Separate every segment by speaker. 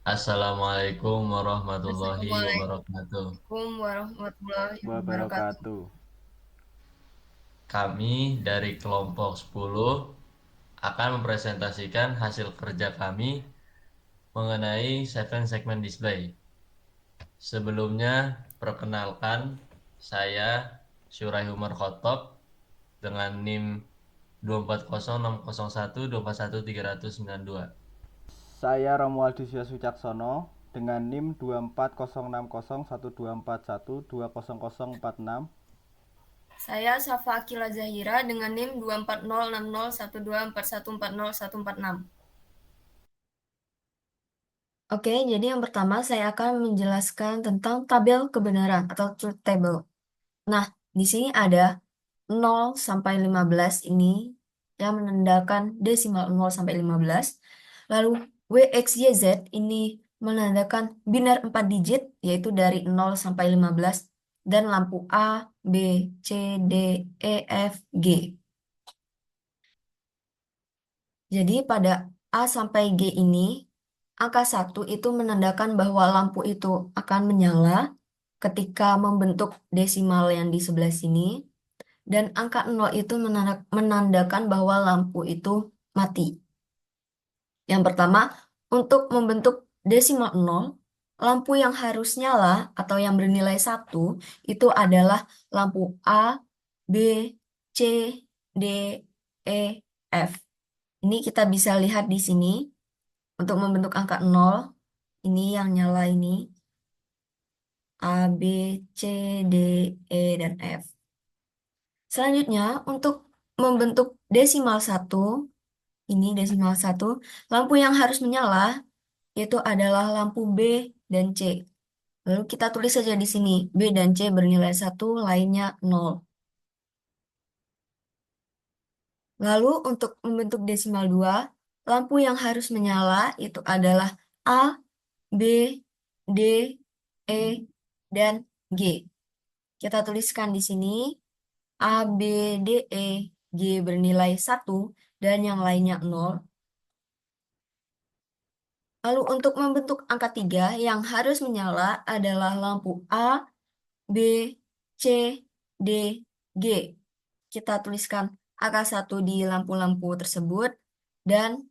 Speaker 1: Assalamualaikum warahmatullahi
Speaker 2: Assalamualaikum
Speaker 1: wabarakatuh.
Speaker 2: warahmatullahi wabarakatuh.
Speaker 3: Wabarakatuh.
Speaker 1: Kami dari kelompok 10 akan mempresentasikan hasil kerja kami mengenai Seven Segment Display. Sebelumnya, perkenalkan saya Syurai Umar Khotob dengan NIM 240601241392.
Speaker 3: Saya Romualdus Sucaksono dengan NIM 24060124120046.
Speaker 2: Saya Safa Akila Zahira dengan NIM 24060124140146. Oke, jadi yang pertama saya akan menjelaskan tentang tabel kebenaran atau truth table. Nah, di sini ada 0 sampai 15 ini yang menandakan desimal 0 sampai 15. Lalu WXYZ ini menandakan biner 4 digit yaitu dari 0 sampai 15 dan lampu A, B, C, D, E, F, G. Jadi pada A sampai G ini angka 1 itu menandakan bahwa lampu itu akan menyala ketika membentuk desimal yang di sebelah sini. Dan angka 0 itu menandakan bahwa lampu itu mati. Yang pertama, untuk membentuk desimal 0, lampu yang harus nyala atau yang bernilai 1 itu adalah lampu A, B, C, D, E, F. Ini kita bisa lihat di sini. Untuk membentuk angka 0, ini yang nyala ini. A, B, C, D, E, dan F. Selanjutnya, untuk membentuk desimal 1, ini desimal 1, lampu yang harus menyala itu adalah lampu B dan C. Lalu kita tulis saja di sini, B dan C bernilai 1, lainnya 0. Lalu untuk membentuk desimal 2, lampu yang harus menyala itu adalah A, B, D, E, dan G. Kita tuliskan di sini, A, B, D, E, G bernilai 1, dan yang lainnya 0. Lalu untuk membentuk angka 3 yang harus menyala adalah lampu A, B, C, D, G. Kita tuliskan angka 1 di lampu-lampu tersebut dan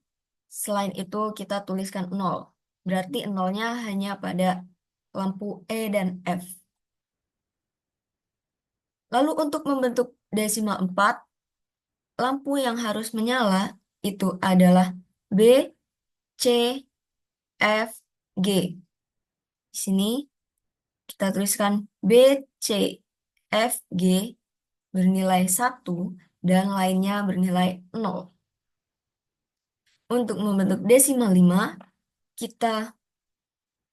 Speaker 2: selain itu kita tuliskan 0. Berarti 0-nya hanya pada lampu E dan F. Lalu untuk membentuk desimal 4, lampu yang harus menyala itu adalah B, C, F, G. Di sini kita tuliskan B, C, F, G bernilai 1 dan lainnya bernilai 0. Untuk membentuk desimal 5, kita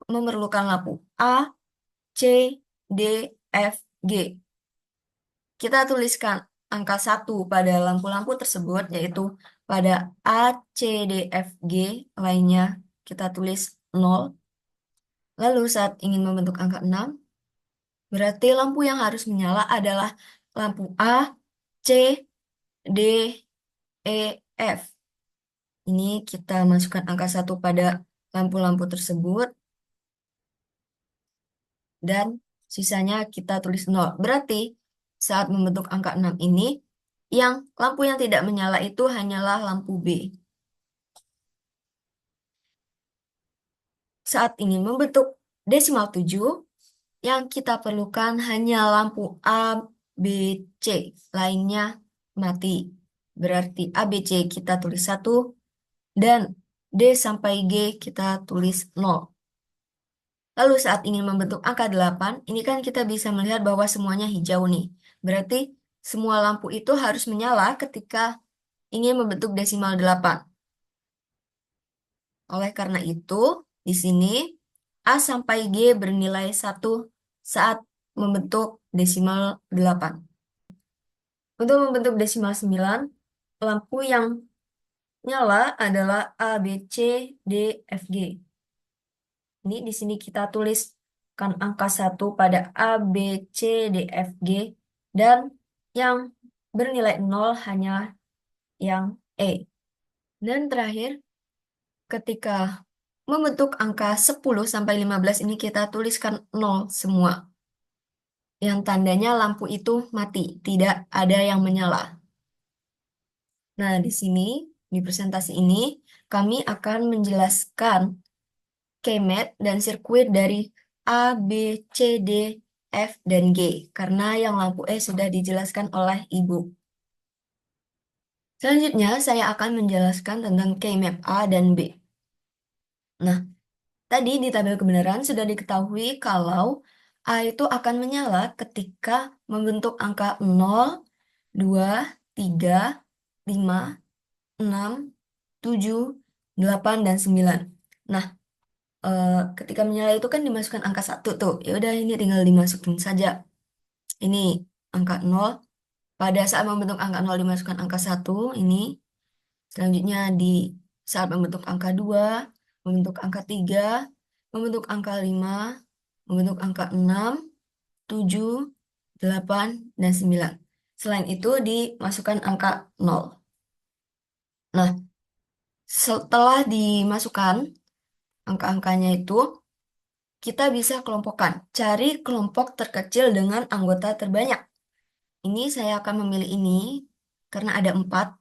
Speaker 2: memerlukan lampu A, C, D, F, G. Kita tuliskan angka 1 pada lampu-lampu tersebut, yaitu pada A, C, D, F, G, lainnya kita tulis 0. Lalu saat ingin membentuk angka 6, berarti lampu yang harus menyala adalah lampu A, C, D, E, F. Ini kita masukkan angka 1 pada lampu-lampu tersebut dan sisanya kita tulis 0. Berarti saat membentuk angka 6 ini, yang lampu yang tidak menyala itu hanyalah lampu B. Saat ingin membentuk desimal 7, yang kita perlukan hanya lampu A, B, C. Lainnya mati. Berarti A, B, C kita tulis 1 dan D sampai G kita tulis 0. Lalu saat ingin membentuk angka 8, ini kan kita bisa melihat bahwa semuanya hijau nih. Berarti semua lampu itu harus menyala ketika ingin membentuk desimal 8. Oleh karena itu, di sini A sampai G bernilai 1 saat membentuk desimal 8. Untuk membentuk desimal 9, lampu yang nyala adalah A, B, C, D, F, G. Ini di sini kita tuliskan angka 1 pada A, B, C, D, F, G. Dan yang bernilai 0 hanya yang E. Dan terakhir, ketika membentuk angka 10 sampai 15 ini kita tuliskan 0 semua. Yang tandanya lampu itu mati, tidak ada yang menyala. Nah, di sini, di presentasi ini, kami akan menjelaskan kemet dan sirkuit dari A, B, C, D, F, dan G. Karena yang lampu E sudah dijelaskan oleh Ibu. Selanjutnya, saya akan menjelaskan tentang kemet A dan B. Nah, tadi di tabel kebenaran sudah diketahui kalau A itu akan menyala ketika membentuk angka 0, 2, 3, 5, 6, 7, 8, dan 9. Nah, ketika menyala itu kan dimasukkan angka 1 tuh. Ya udah ini tinggal dimasukin saja. Ini angka 0. Pada saat membentuk angka 0 dimasukkan angka 1 ini. Selanjutnya di saat membentuk angka 2, membentuk angka 3, membentuk angka 5, membentuk angka 6, 7, 8, dan 9. Selain itu dimasukkan angka 0. Nah, setelah dimasukkan angka-angkanya itu, kita bisa kelompokkan. Cari kelompok terkecil dengan anggota terbanyak. Ini saya akan memilih ini karena ada 4,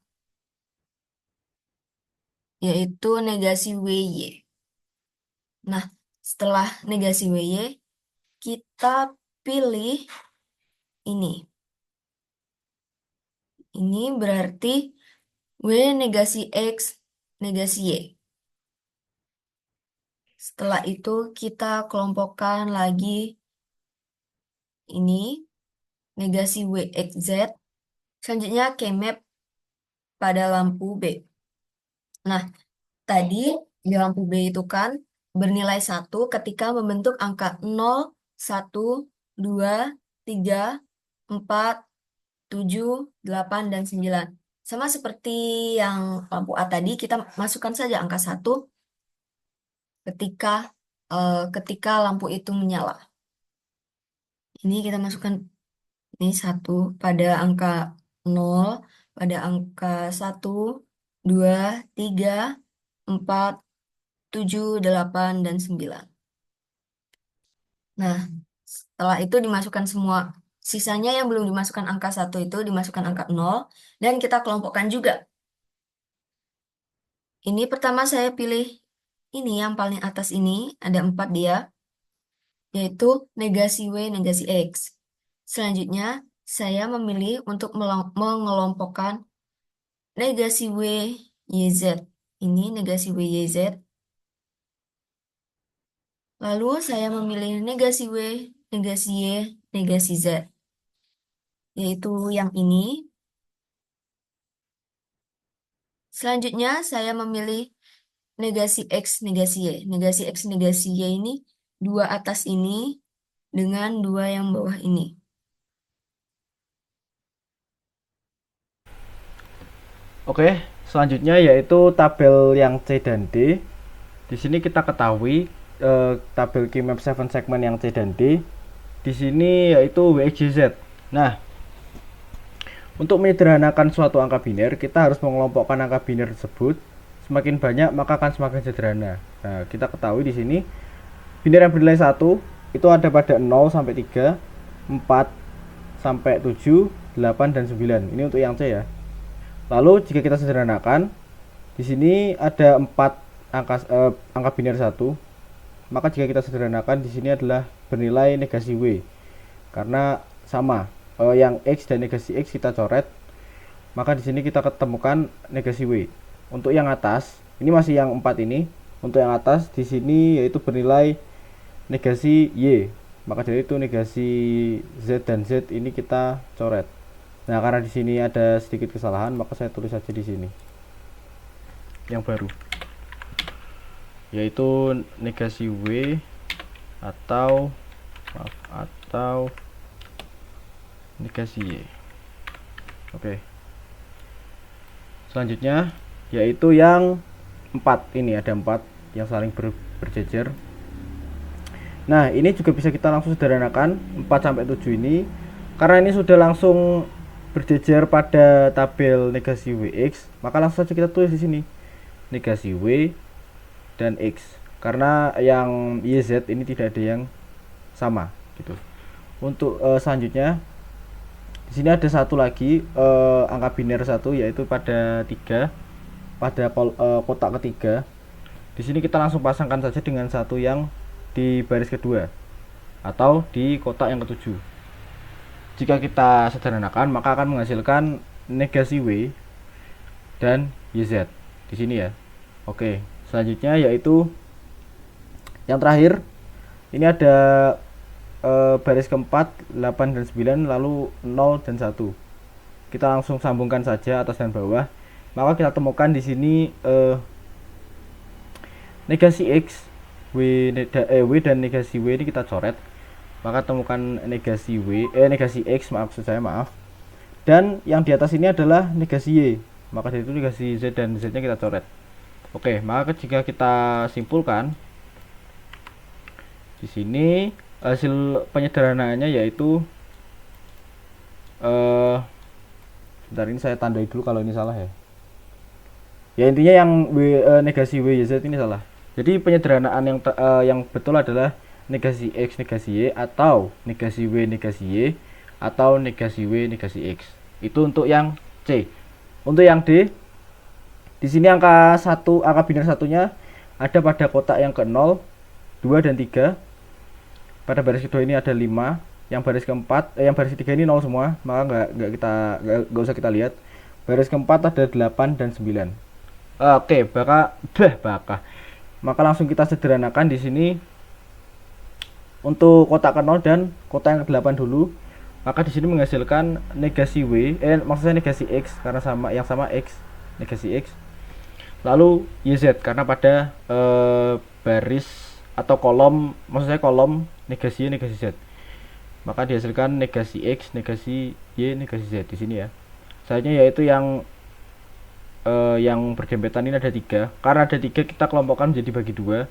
Speaker 2: yaitu negasi WY. Nah, setelah negasi WY, kita pilih ini. Ini berarti W negasi X negasi Y. Setelah itu kita kelompokkan lagi ini negasi WXZ. Selanjutnya kemet pada lampu B. Nah, tadi di lampu B itu kan bernilai 1 ketika membentuk angka 0, 1, 2, 3, 4, 7, 8, dan 9. Sama seperti yang lampu A tadi, kita masukkan saja angka 1 ketika lampu itu menyala. Ini kita masukkan ini 1 pada angka 0, pada angka 1, 2, 3, 4, 7, 8, dan 9. Nah, setelah itu dimasukkan semua. Sisanya yang belum dimasukkan angka 1 itu dimasukkan angka 0. Dan kita kelompokkan juga. Ini pertama saya pilih ini yang paling atas ini. Ada 4 dia. Yaitu negasi W, negasi X. Selanjutnya, saya memilih untuk mengelompokkan negasi W, YZ. Ini negasi W, YZ. Lalu saya memilih negasi W, negasi Y, negasi Z. Yaitu yang ini. Selanjutnya saya memilih negasi X, negasi Y. Negasi X, negasi Y ini dua atas ini dengan dua yang bawah ini.
Speaker 3: Oke, selanjutnya yaitu tabel yang C dan D. Di sini kita ketahui tabel keymap 7 segment yang C dan D. Di sini yaitu WXYZ. Nah, untuk menyederhanakan suatu angka biner, kita harus mengelompokkan angka biner tersebut. Semakin banyak maka akan semakin sederhana. Nah, kita ketahui di sini biner yang bernilai 1 itu ada pada 0 sampai 3, 4 sampai 7, 8 dan 9. Ini untuk yang C ya. Lalu jika kita sederhanakan, di sini ada 4 angka biner 1. Maka jika kita sederhanakan di sini adalah bernilai negasi W. Karena sama, yang X dan negasi X kita coret, maka di sini kita ketemukan negasi W. Untuk yang atas, ini masih yang 4 ini. Untuk yang atas di sini yaitu bernilai negasi Y. Maka dari itu negasi Z dan Z ini kita coret. Nah, karena di sini ada sedikit kesalahan, maka saya tulis saja di sini yang baru, yaitu negasi W atau negasi Y. Oke. Selanjutnya yaitu yang 4. Ini ada 4 yang saling berjejer. Nah, ini juga bisa kita langsung sederhanakan 4 sampai 7 ini. Karena ini sudah langsung berjejer pada tabel negasi WX, maka langsung saja kita tulis di sini negasi W dan X. karena yang YZ ini tidak ada yang sama gitu. Untuk selanjutnya di sini ada satu lagi angka biner satu, yaitu pada 3 pada kotak ketiga. Di sini kita langsung pasangkan saja dengan satu yang di baris kedua atau di kotak yang ketujuh. Jika kita sederhanakan, maka akan menghasilkan negasi W dan YZ di sini ya. Oke, selanjutnya yaitu yang terakhir. Ini ada baris keempat 8 dan 9, lalu 0 dan 1. Kita langsung sambungkan saja atas dan bawah. Maka kita temukan di sini negasi X, W dan negasi W ini kita coret. Maka temukan negasi negasi X, maksud saya, maaf. Dan yang di atas ini adalah negasi Y. Maka dari itu negasi Z dan Z-nya kita coret. Oke, maka jika kita simpulkan di sini hasil penyederhanaannya yaitu sebentar, ini saya tandai dulu kalau ini salah ya. Ya intinya yang negasi W Z ini salah. Jadi penyederhanaan yang betul adalah negasi X negasi Y, atau negasi W negasi Y, atau negasi W negasi X. Itu untuk yang C. Untuk yang D, di sini angka biner satunya ada pada kotak yang ke-0, 2 dan 3. Pada baris kedua ini ada 5, yang baris keempat yang baris ketiga ini 0 semua, maka nggak usah kita lihat. Baris keempat ada 8 dan 9. Oke, maka langsung kita sederhanakan di sini untuk kotak ke-0 dan kotak yang ke-8 dulu. Maka di sini menghasilkan negasi maksudnya negasi X karena sama X, negasi X. Lalu YZ karena pada baris atau kolom, maksud saya kolom negasi Y negasi Z. Maka dihasilkan negasi X negasi Y negasi Z di sini ya. Selanjutnya yaitu yang berdempetan ini ada 3. Karena ada 3, kita kelompokkan menjadi bagi 2.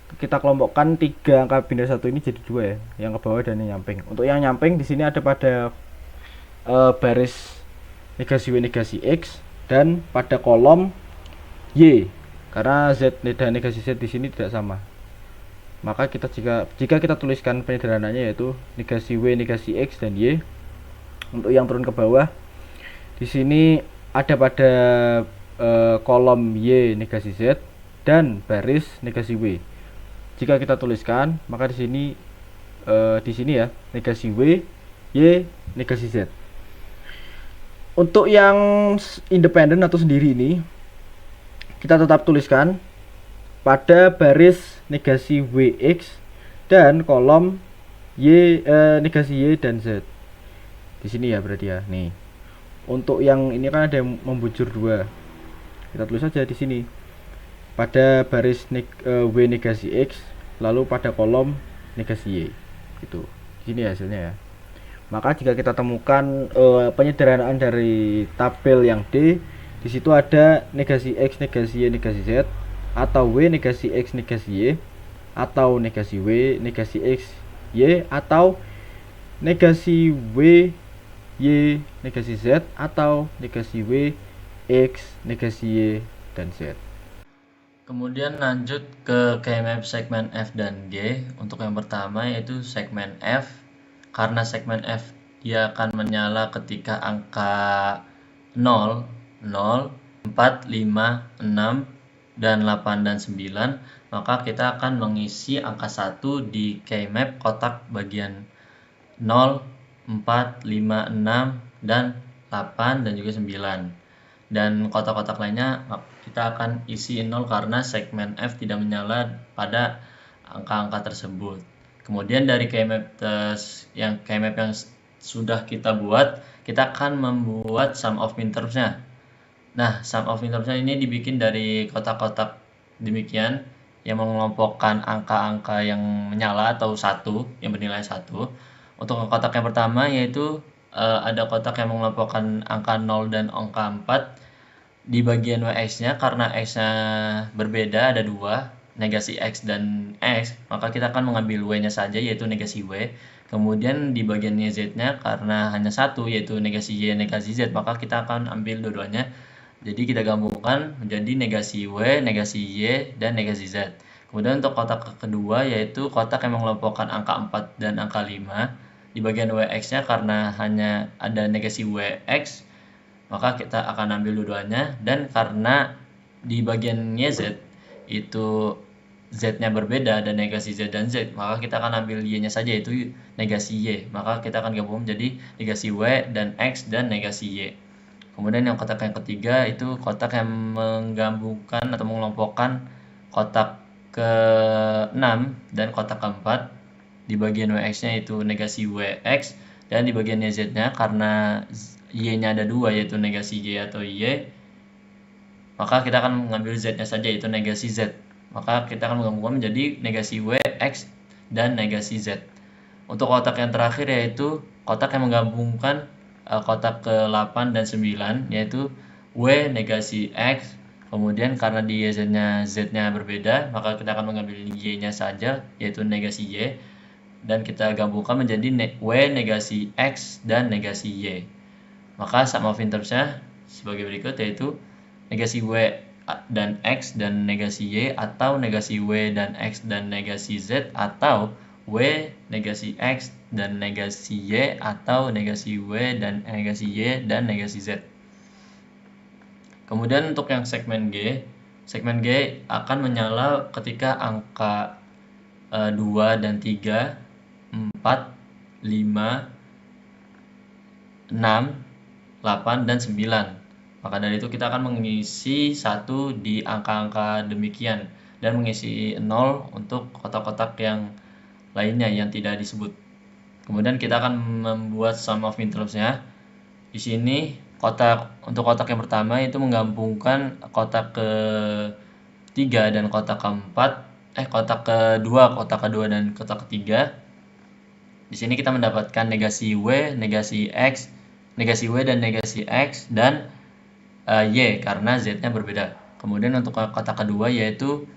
Speaker 3: Kita kelompokkan 3 angka biner 1 ini jadi 2 ya, yang ke bawah dan yang nyamping. Untuk yang nyamping di sini ada pada baris negasi W negasi X dan pada kolom Y, karena Z dan negasi Z di sini tidak sama. Maka jika kita tuliskan penyederhanaannya yaitu negasi W negasi X dan Y. Untuk yang turun ke bawah di sini ada pada kolom Y negasi Z dan baris negasi W. Jika kita tuliskan, maka di sini ya negasi W, Y, negasi Z. Untuk yang independen atau sendiri ini kita tetap tuliskan pada baris negasi WX dan kolom negasi Y dan Z. Di sini ya berarti ya. Nih. Untuk yang ini kan ada yang membujur 2. Kita tulis saja di sini. Pada baris W negasi X, lalu pada kolom negasi Y. Gitu. Ini hasilnya ya. Maka jika kita temukan penyederhanaan dari tabel yang D, di situ ada negasi X negasi Y negasi Z, atau W negasi X negasi Y, atau negasi W negasi X Y, atau negasi W Y negasi Z, atau negasi W X negasi Y dan Z.
Speaker 1: Kemudian lanjut ke KMF segmen F dan G. Untuk yang pertama yaitu segmen F. Karena segmen F dia akan menyala ketika angka 0, 0, 4, 5, 6, dan 8 dan 9, maka kita akan mengisi angka 1 di KMap kotak bagian 0, 4, 5, 6, dan 8 dan juga 9. Dan kotak-kotak lainnya kita akan isi 0 karena segmen F tidak menyala pada angka-angka tersebut. Kemudian dari KMap yang sudah kita buat, kita akan membuat sum of min-terms-nya. Nah, sum of min-terms-nya ini dibikin dari kotak-kotak demikian yang mengelompokkan angka-angka yang menyala atau 1, yang bernilai 1. Untuk kotak yang pertama yaitu ada kotak yang mengelompokkan angka 0 dan angka 4 di bagian WX-nya. Karena X-nya berbeda, ada 2, negasi X dan X, maka kita akan mengambil W-nya saja yaitu negasi W. Kemudian di bagian Z-nya karena hanya 1 yaitu negasi Y negasi Z, maka kita akan ambil dua-duanya. Jadi kita gabungkan menjadi negasi W, negasi Y, dan negasi Z. Kemudian untuk kotak kedua yaitu kotak yang mengelompokkan angka 4 dan angka 5. Di bagian Wx-nya karena hanya ada negasi Wx, maka kita akan ambil dua-duanya, dan karena di bagian YZ itu Z-nya berbeda, ada negasi Z dan Z, maka kita akan ambil Y-nya saja, yaitu negasi Y, maka kita akan gabung menjadi negasi W dan X dan negasi Y. Kemudian yang kotak yang ketiga itu kotak yang menggabungkan atau mengelompokkan kotak ke-6 dan kotak keempat. Di bagian Wx-nya itu negasi Wx, dan di bagian YZ-nya karena Y-nya ada dua, yaitu negasi Y atau Y, maka kita akan mengambil Z-nya saja, yaitu negasi Z. Maka kita akan menggabungkan menjadi negasi Wx dan negasi Z. Untuk kotak yang terakhir yaitu kotak yang menggabungkan kotak ke-8 dan 9, yaitu W negasi X. Kemudian karena di Z-nya Z-nya berbeda, maka kita akan mengambil Y-nya saja, yaitu negasi Y, dan kita gabungkan menjadi W negasi X dan negasi Y. Maka sum of interms-nya sebagai berikut, yaitu negasi W dan X dan negasi Y, atau negasi W dan X dan negasi Z, atau W negasi X dan negasi Y, atau negasi W dan negasi Y dan negasi Z. Kemudian untuk yang segmen G akan menyala ketika angka 2 dan 3, 4, 5, 6, 8, dan 9. Maka dari itu kita akan mengisi 1 di angka-angka demikian dan mengisi 0 untuk kotak-kotak yang lainnya yang tidak disebut. Kemudian kita akan membuat sum of interms-nya. Di sini untuk kotak yang pertama itu menggabungkan kotak ke-3 dan kotak ke-4, kotak kedua dan kotak ketiga. Di sini kita mendapatkan negasi W, negasi X, negasi W dan negasi X, dan Y karena Z-nya berbeda. Kemudian untuk kotak kedua yaitu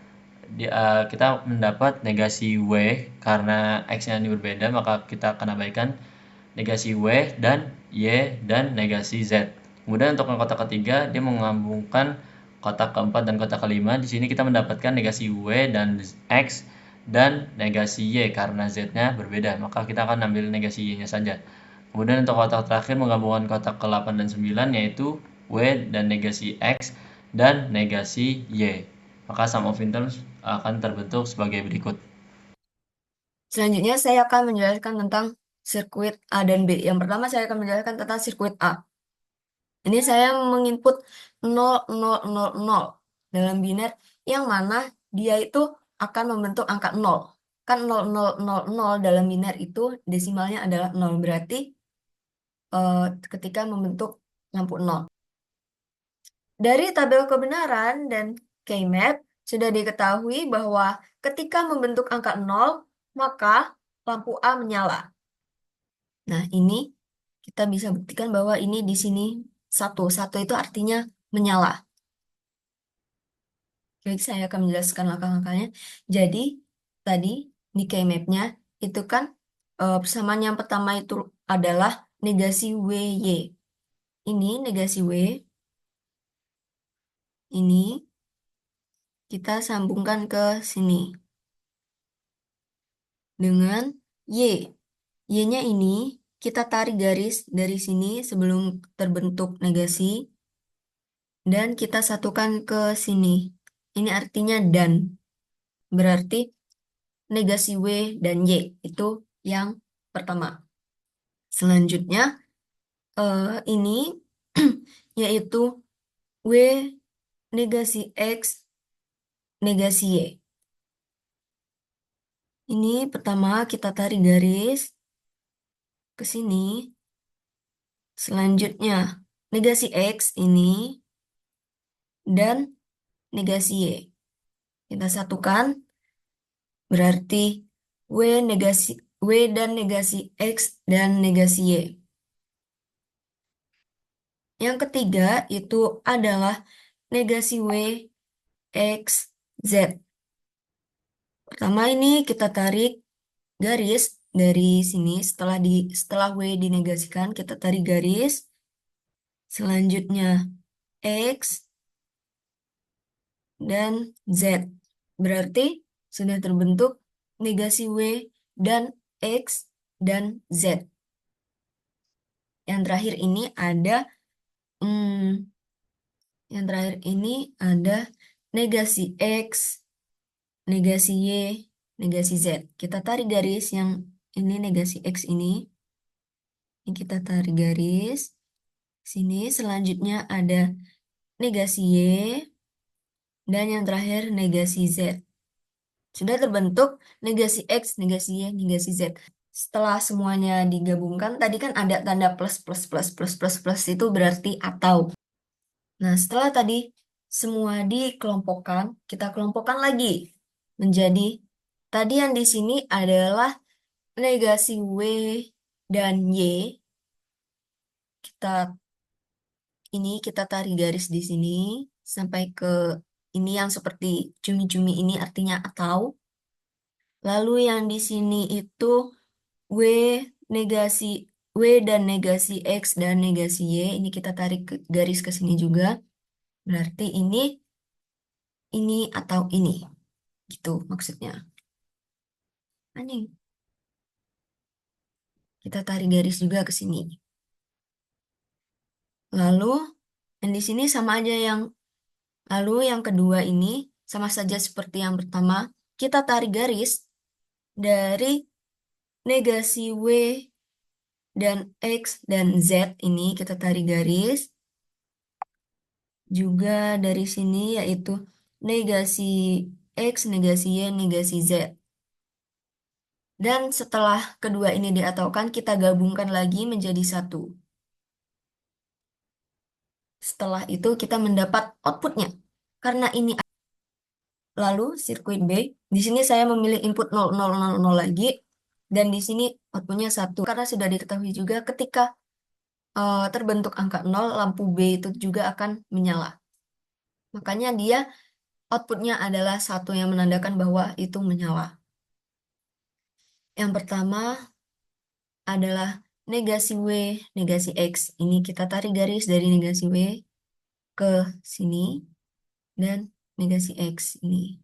Speaker 1: kita mendapat negasi W karena X-nya ini berbeda, maka kita akan abaikan negasi W dan Y dan negasi Z. Kemudian untuk kotak ketiga dia menggabungkan kotak keempat dan kotak kelima. Di sini kita mendapatkan negasi W dan X dan negasi Y karena Z-nya berbeda, maka kita akan ambil negasi Y-nya saja. Kemudian untuk kotak terakhir menggabungkan kotak ke-8 dan 9, yaitu W dan negasi X dan negasi Y. Maka sum of interms akan terbentuk sebagai berikut.
Speaker 2: Selanjutnya saya akan menjelaskan tentang sirkuit A dan B. Yang pertama saya akan menjelaskan tentang sirkuit A. Ini saya menginput 0000 dalam biner, yang mana dia itu akan membentuk angka 0. Kan 0000 dalam biner itu desimalnya adalah 0, berarti ketika membentuk lampu 0. Dari tabel kebenaran dan K-map sudah diketahui bahwa ketika membentuk angka 0, maka lampu A menyala. Nah, ini kita bisa buktikan bahwa ini di sini 1. 1 itu artinya menyala. Jadi saya akan menjelaskan langkah-langkahnya. Jadi tadi di K-map-nya itu kan persamaan yang pertama itu adalah negasi WY. Ini negasi W. Ini kita sambungkan ke sini dengan Y. Y-nya ini kita tarik garis dari sini sebelum terbentuk negasi, dan kita satukan ke sini. Ini artinya dan. Berarti negasi W dan Y itu yang pertama. Selanjutnya ini yaitu W negasi X negasi Y. Ini pertama kita tarik garis ke sini. Selanjutnya negasi X ini dan negasi Y. Kita satukan, berarti W dan negasi X dan negasi Y. Yang ketiga itu adalah negasi W, X, Z. Pertama ini kita tarik garis dari sini, setelah W dinegasikan kita tarik garis. Selanjutnya X dan Z. Berarti sudah terbentuk negasi W dan X dan Z. Yang terakhir ini ada negasi X, negasi Y, negasi Z. Kita tarik garis yang ini negasi X ini. Ini kita tarik garis. Sini selanjutnya ada negasi Y dan yang terakhir negasi Z. Sudah terbentuk negasi X, negasi Y, negasi Z. Setelah semuanya digabungkan, tadi kan ada tanda plus, plus, plus, plus, plus, plus, itu berarti atau. Nah, setelah tadi semua dikelompokkan, kita kelompokkan lagi menjadi, tadi yang di sini adalah negasi W dan Y. Kita tarik garis di sini sampai ke ini yang seperti cumi-cumi ini artinya atau. Lalu yang di sini itu W dan negasi X dan negasi Y. Ini kita tarik garis ke sini juga. Berarti ini atau ini. Gitu maksudnya. Aneh. Kita tarik garis juga ke sini. Lalu yang di sini sama aja lalu yang kedua ini sama saja seperti yang pertama. Kita tarik garis dari negasi W dan X dan Z ini kita tarik garis. Juga dari sini yaitu negasi X, negasi Y, negasi Z. Dan setelah kedua ini diataukan, kita gabungkan lagi menjadi satu. Setelah itu kita mendapat outputnya. Karena ini lalu sirkuit B, di sini saya memilih input 0000 lagi. Dan di sini outputnya 1. Karena sudah diketahui juga ketika terbentuk angka 0, lampu B itu juga akan menyala. Makanya dia outputnya adalah 1 yang menandakan bahwa itu menyala. Yang pertama adalah negasi W, negasi X. Ini kita tarik garis dari negasi W ke sini dan negasi X ini.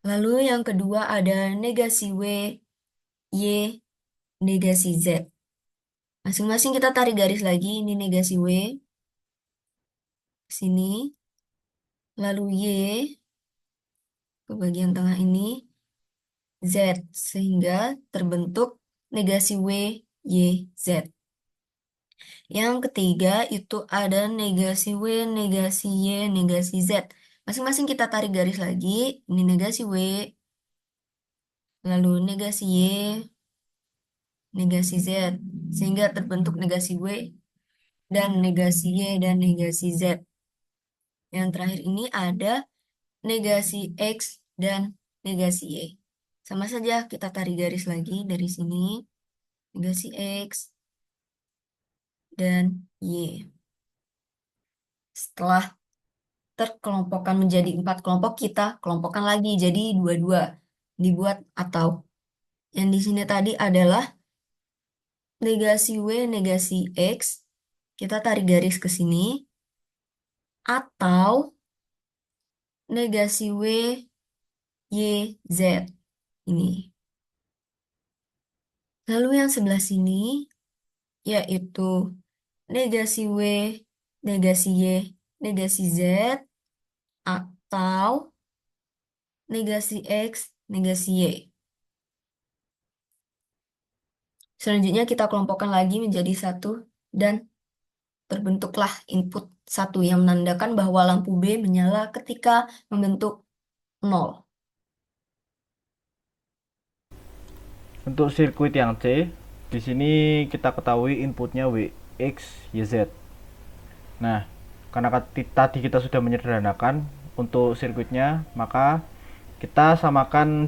Speaker 2: Lalu yang kedua ada negasi W, Y, negasi Z. Masing-masing kita tarik garis lagi, ini negasi W, sini, lalu Y, ke bagian tengah ini, Z, sehingga terbentuk negasi W, Y, Z. Yang ketiga itu ada negasi W, negasi Y, negasi Z. Masing-masing kita tarik garis lagi, ini negasi W, lalu negasi Y, negasi Z, sehingga terbentuk negasi W dan negasi Y dan negasi Z. Yang terakhir ini ada negasi X dan negasi Y. Sama saja kita tarik garis lagi dari sini, negasi X dan Y. Setelah terkelompokkan menjadi 4 kelompok, kita kelompokkan lagi jadi 2-2, dibuat atau. Yang di sini tadi adalah negasi W, negasi X, kita tarik garis ke sini, atau negasi W, Y, Z. Ini. Lalu yang sebelah sini, yaitu negasi W, negasi Y, negasi Z, atau negasi X, negasi Y. Selanjutnya kita kelompokkan lagi menjadi 1 dan terbentuklah input 1 yang menandakan bahwa lampu B menyala ketika membentuk 0.
Speaker 3: Untuk sirkuit yang C, di sini kita ketahui inputnya W, X, Y, Z. Nah, karena tadi kita sudah menyederhanakan untuk sirkuitnya, maka kita samakan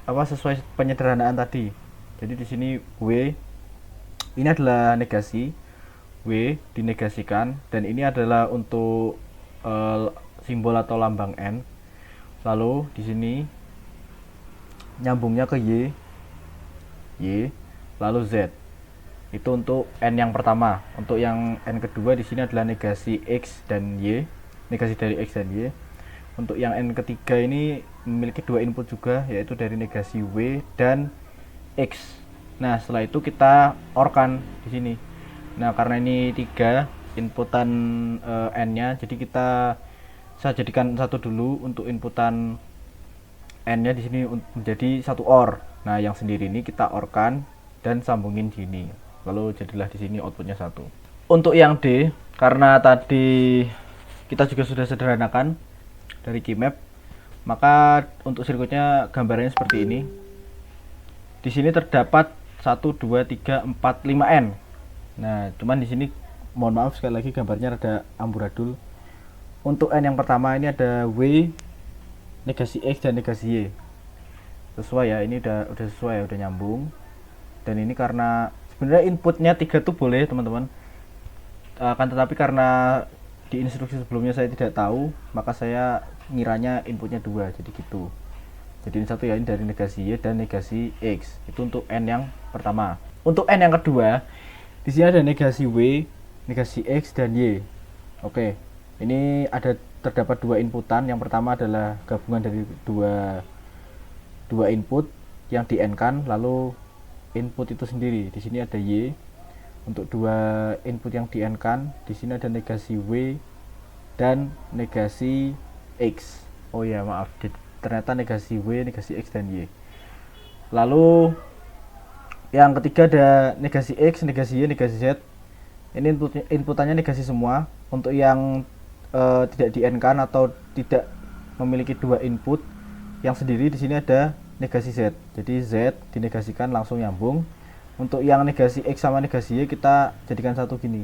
Speaker 3: sesuai penyederhanaan tadi. Jadi di sini W ini adalah negasi, W dinegasikan, dan ini adalah untuk simbol atau lambang N. Lalu di sini nyambungnya ke Y, lalu Z. Itu untuk N yang pertama. Untuk yang N kedua di sini adalah negasi X dan Y, negasi dari X dan Y. Untuk yang n ketiga ini memiliki dua input juga, yaitu dari negasi W dan X. Nah, setelah itu kita OR-kan di sini. Nah, karena ini 3 inputan n-nya, jadi saya jadikan satu dulu untuk inputan n-nya di sini menjadi satu OR. Nah, yang sendiri ini kita OR-kan dan sambungin gini. Lalu jadilah di sini outputnya 1. Untuk yang D, karena tadi kita juga sudah sederhanakan dari Keymap, maka untuk sirkuitnya gambarannya seperti ini. Di sini terdapat 1 2 3 4 5 n. Nah, cuman di sini mohon maaf sekali lagi gambarnya rada amburadul. Untuk n yang pertama ini ada W, negasi X dan negasi Y. Sesuai ya, ini udah sesuai ya, udah nyambung. Dan ini karena sebenarnya inputnya 3 tuh boleh teman-teman. Akan tetapi karena di instruksi sebelumnya saya tidak tahu, maka saya ngiranya inputnya 2, jadi gitu. Jadi ini satu ya, ini dari negasi Y dan negasi X. Itu untuk n yang pertama. Untuk n yang kedua, di sini ada negasi W, negasi X dan Y. Oke. Ini terdapat 2 inputan. Yang pertama adalah gabungan dari dua input yang di n-kan, lalu input itu sendiri. Di sini ada Y. Untuk 2 input yang di n-kan, di sini ada negasi W dan negasi X. Oh ya, maaf, ternyata negasi W, negasi X dan Y. Lalu yang ketiga ada negasi X, negasi Y, negasi Z. Ini inputannya negasi semua. Untuk yang tidak di n-kan atau tidak memiliki 2 input yang sendiri, di sini ada negasi Z. Jadi Z dinegasikan langsung nyambung. Untuk yang negasi X sama negasi Y kita jadikan satu gini.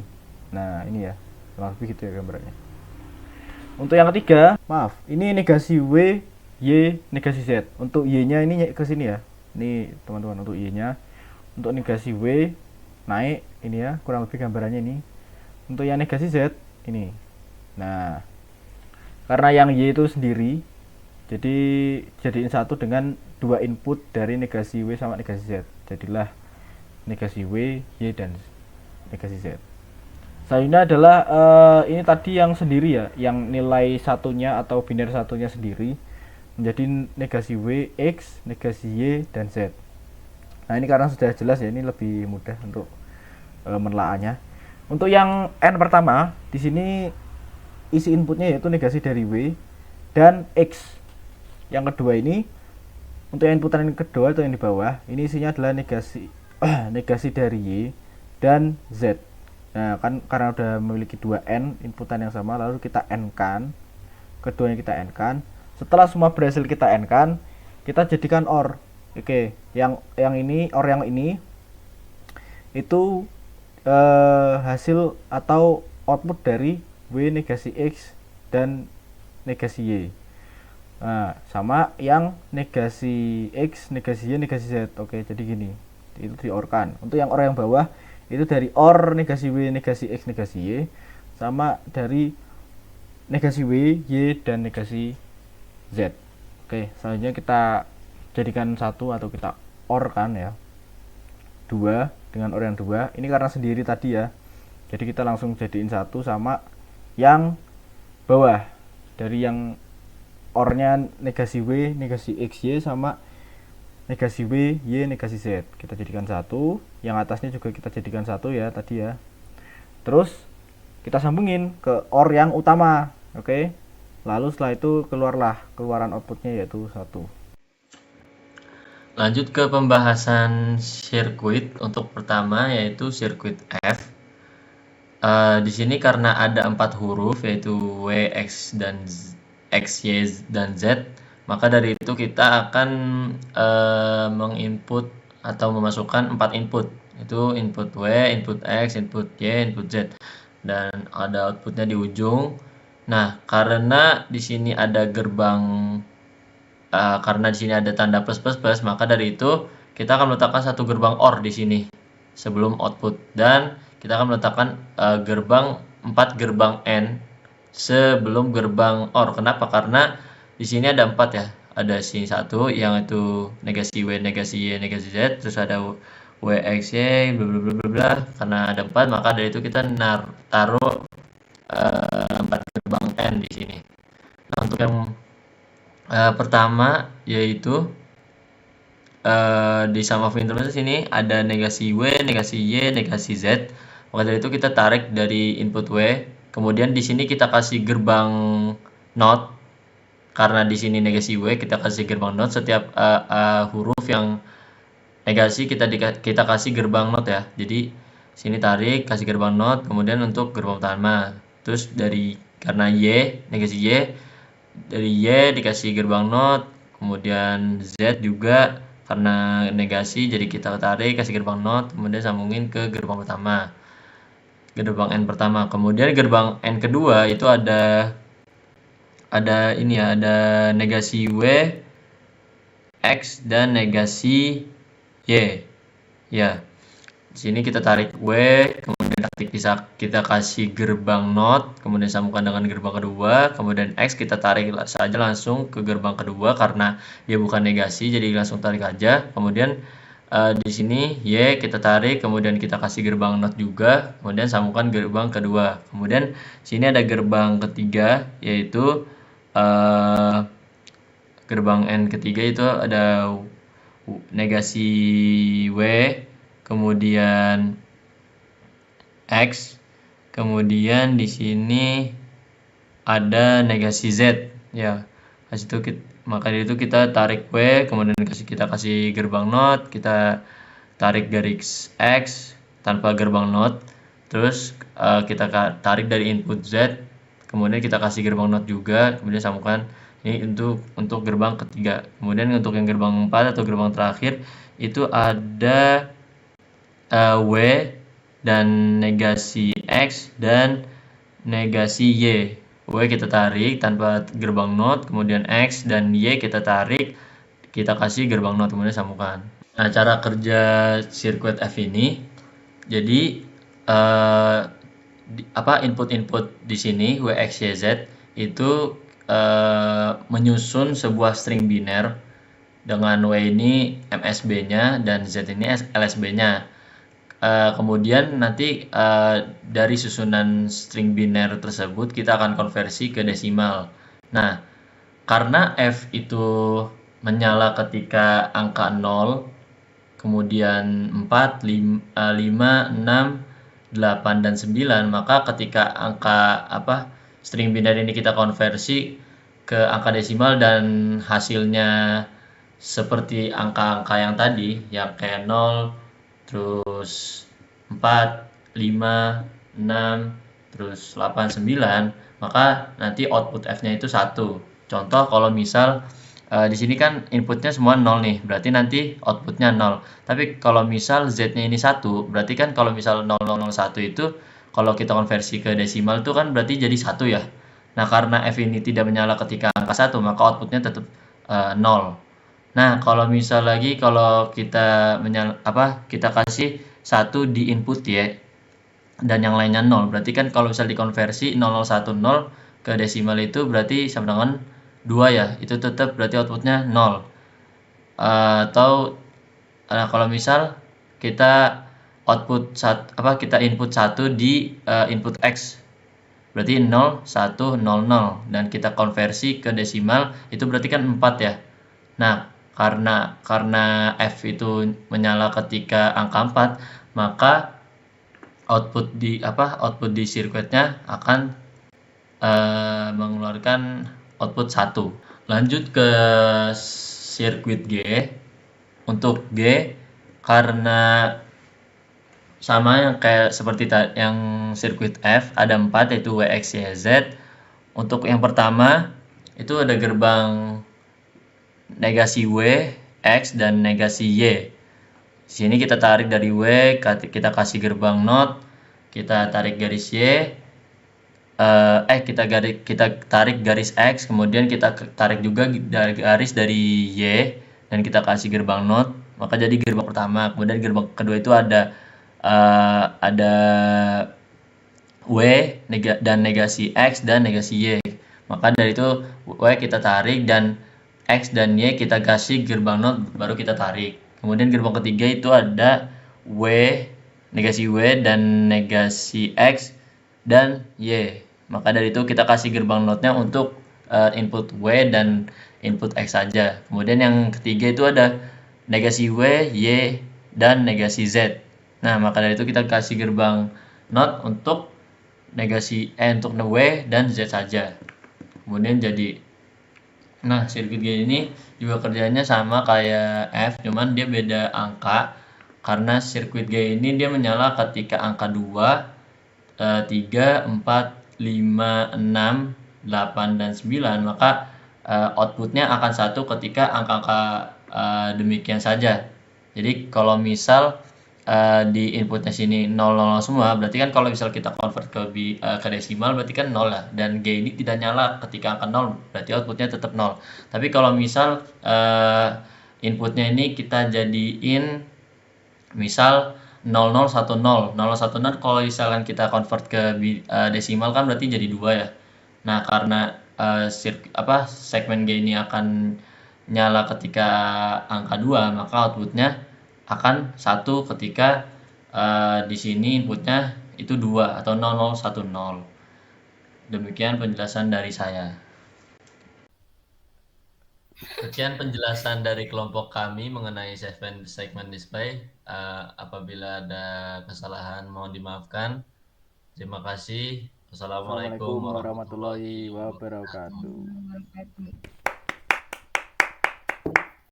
Speaker 3: Nah, ini ya, kurang lebih gitu ya gambarnya. Untuk yang ketiga, maaf, ini negasi W, Y, negasi Z. Untuk Y-nya ini ke sini ya. Ini teman-teman, untuk Y-nya. Untuk negasi W naik ini ya, kurang lebih gambarannya ini. Untuk yang negasi Z ini. Nah, karena yang Y itu sendiri, jadi jadiin satu dengan 2 input dari negasi W sama negasi Z. Jadilah negasi W, Y, dan negasi Z. Selanjutnya adalah ini tadi yang sendiri ya, yang nilai satunya atau biner satunya sendiri menjadi negasi W, X, negasi Y, dan Z. Nah, ini karena sudah jelas ya, ini lebih mudah untuk menelaahnya. Untuk yang n pertama, di sini isi inputnya yaitu negasi dari W dan X. Yang kedua ini, untuk yang inputan yang kedua atau yang di bawah, ini isinya adalah negasi dari Y dan Z. Nah, kan karena udah memiliki 2n inputan yang sama, lalu kita n-kan. Keduanya kita n-kan. Setelah semua berhasil kita n-kan, kita jadikan OR. Oke, yang ini, OR yang ini itu hasil atau output dari W negasi X dan negasi Y. Nah, sama yang negasi X, negasi Y, negasi Z. Oke, jadi gini. Itu di OR-kan. Untuk yang OR yang bawah itu dari OR negasi W, negasi X, negasi Y, sama dari negasi W, Y, dan negasi Z. Oke, selanjutnya kita jadikan satu atau kita OR-kan ya. 2 dengan OR yang 2. Ini karena sendiri tadi ya. Jadi kita langsung jadiin satu sama yang bawah. Dari yang OR-nya negasi W, negasi X, Y, sama negasi W, Y, negasi Z. Kita jadikan satu. Yang atasnya juga kita jadikan satu ya tadi ya. Terus kita sambungin ke OR yang utama. Oke. Lalu setelah itu keluaran outputnya yaitu 1.
Speaker 1: Lanjut ke pembahasan sirkuit. Untuk pertama yaitu sirkuit F. Di sini karena ada 4 huruf yaitu W, X, Y, dan Z, maka dari itu kita akan menginput atau memasukkan 4 input. Itu input W, input X, input Y, input Z, dan ada outputnya di ujung. Nah, karena di sini ada karena di sini ada tanda plus, maka dari itu kita akan meletakkan satu gerbang OR di sini sebelum output, dan kita akan meletakkan 4 gerbang N sebelum gerbang OR. Kenapa? Karena di sini ada 4 ya. Ada sini satu yang itu negasi W, negasi Y, negasi Z, terus ada W, X, Y, bla bla bla bla. Karena ada 4, maka dari itu kita taruh 4 gerbang N di sini. Nah, untuk yang Pertama yaitu di sum of intervals ini ada negasi W, negasi Y, negasi Z. Maka dari itu kita tarik dari input W. Kemudian di sini kita kasih gerbang not. Karena di sini negasi W, kita kasih gerbang not. Setiap huruf yang negasi kita kasih gerbang not ya. Jadi sini tarik, kasih gerbang not. Kemudian untuk gerbang utama. Terus karena Y, negasi Y, dari Y dikasih gerbang not. Kemudian Z juga karena negasi, jadi kita tarik, kasih gerbang not, kemudian sambungin ke gerbang pertama, gerbang N pertama. Kemudian gerbang N kedua itu ada ini ya, ada negasi W, X, dan negasi Y. Ya, di sini kita tarik W, kemudian kita kasih gerbang not, kemudian sambungkan dengan gerbang kedua, kemudian X kita tarik saja langsung ke gerbang kedua karena dia bukan negasi, jadi langsung tarik aja. Kemudian di sini Y kita tarik, kemudian kita kasih gerbang not juga, kemudian sambungkan gerbang kedua. Kemudian sini ada gerbang ketiga, yaitu gerbang N ketiga itu ada negasi W, kemudian X, kemudian di sini ada negasi Z ya. Maka dari itu kita tarik W, kemudian kita kasih gerbang not, kita tarik garis X tanpa gerbang not, terus kita tarik dari input Z, kemudian kita kasih gerbang not juga, kemudian sambungkan. Ini untuk gerbang ketiga. Kemudian untuk yang gerbang 4 atau gerbang terakhir itu ada W dan negasi X dan negasi Y. W kita tarik tanpa gerbang not, kemudian X dan Y kita tarik, kita kasih gerbang not, kemudian sambungkan. Nah, cara kerja sirkuit F ini, jadi input-input di sini W, X, Y, Z itu menyusun sebuah string biner dengan W ini MSB-nya dan Z ini LSB-nya. Kemudian nanti dari susunan string biner tersebut kita akan konversi ke desimal. Nah, karena F itu menyala ketika angka 0, kemudian 4, 5, 6, 8, dan 9, maka ketika angka string biner ini kita konversi ke angka desimal dan hasilnya seperti angka-angka yang tadi, yang kayak 0, terus 4, 5, 6, terus 8, 9, maka nanti output F-nya itu 1. Contoh kalau misal di sini kan inputnya semua 0 nih, berarti nanti outputnya 0. Tapi kalau misal Z-nya ini 1, berarti kan kalau misal 0001 itu kalau kita konversi ke desimal itu kan berarti jadi 1 ya. Nah, karena F ini tidak menyala ketika angka 1, maka outputnya tetap 0. Nah, kalau misal lagi kalau kita kita kasih 1 di input Y dan yang lainnya 0, berarti kan kalau misal dikonversi 0010 ke desimal itu berarti sama dengan 2 ya. Itu tetap berarti outputnya 0. Atau kalau misal kita kita input 1 di input X, berarti 0, 1, 0, 0, dan kita konversi ke desimal itu berarti kan 4 ya. Nah, karena F itu menyala ketika angka 4, maka output di sirkuitnya akan mengeluarkan output 1. Lanjut ke sirkuit G. Untuk G, karena sama yang kayak seperti yang sirkuit F, ada 4 yaitu W, X, Y, Z. Untuk yang pertama itu ada gerbang negasi W, X, dan negasi Y. Di sini kita tarik dari W, kita kasih gerbang not, kita tarik garis Y, kita tarik garis X, kemudian kita tarik juga garis dari Y, dan kita kasih gerbang not, maka jadi gerbang pertama. Kemudian gerbang kedua itu ada W dan negasi X dan negasi Y. Maka dari itu W kita tarik dan X dan Y kita kasih gerbang not, baru kita tarik. Kemudian gerbang ketiga itu ada W, negasi W dan negasi X dan Y. Maka dari itu kita kasih gerbang notnya untuk input W dan input X saja. Kemudian yang ketiga itu ada negasi Y, Y, dan negasi Z. Nah, maka dari itu kita kasih gerbang not untuk negasi untuk W dan Z saja. Kemudian jadi, nah sirkuit G ini juga kerjanya sama kayak F, cuman dia beda angka. Karena sirkuit G ini dia menyala ketika angka 2, 3, 4, 5, 6, 8, dan 9, maka outputnya akan 1 ketika angka-angka demikian saja. Jadi kalau misal di inputnya sini 0, 0 semua, berarti kan kalau misal kita convert ke desimal berarti kan 0 lah, dan G ini tidak nyala ketika angka 0, berarti outputnya tetap 0. Tapi kalau misal inputnya ini kita jadiin misal 0010, 0010 kalau misalkan kita convert ke desimal kan berarti jadi 2 ya. Nah, karena segmen G ini akan nyala ketika angka 2, maka outputnya akan 1 ketika di sini inputnya itu 2 atau 0010. Demikian penjelasan dari saya. Sekian penjelasan dari kelompok kami mengenai segmen display. Apabila ada kesalahan mohon dimaafkan. Terima kasih. Wassalamualaikum
Speaker 3: Assalamualaikum
Speaker 1: warahmatullahi
Speaker 3: warahmatullahi
Speaker 1: wabarakatuh.
Speaker 3: wabarakatuh.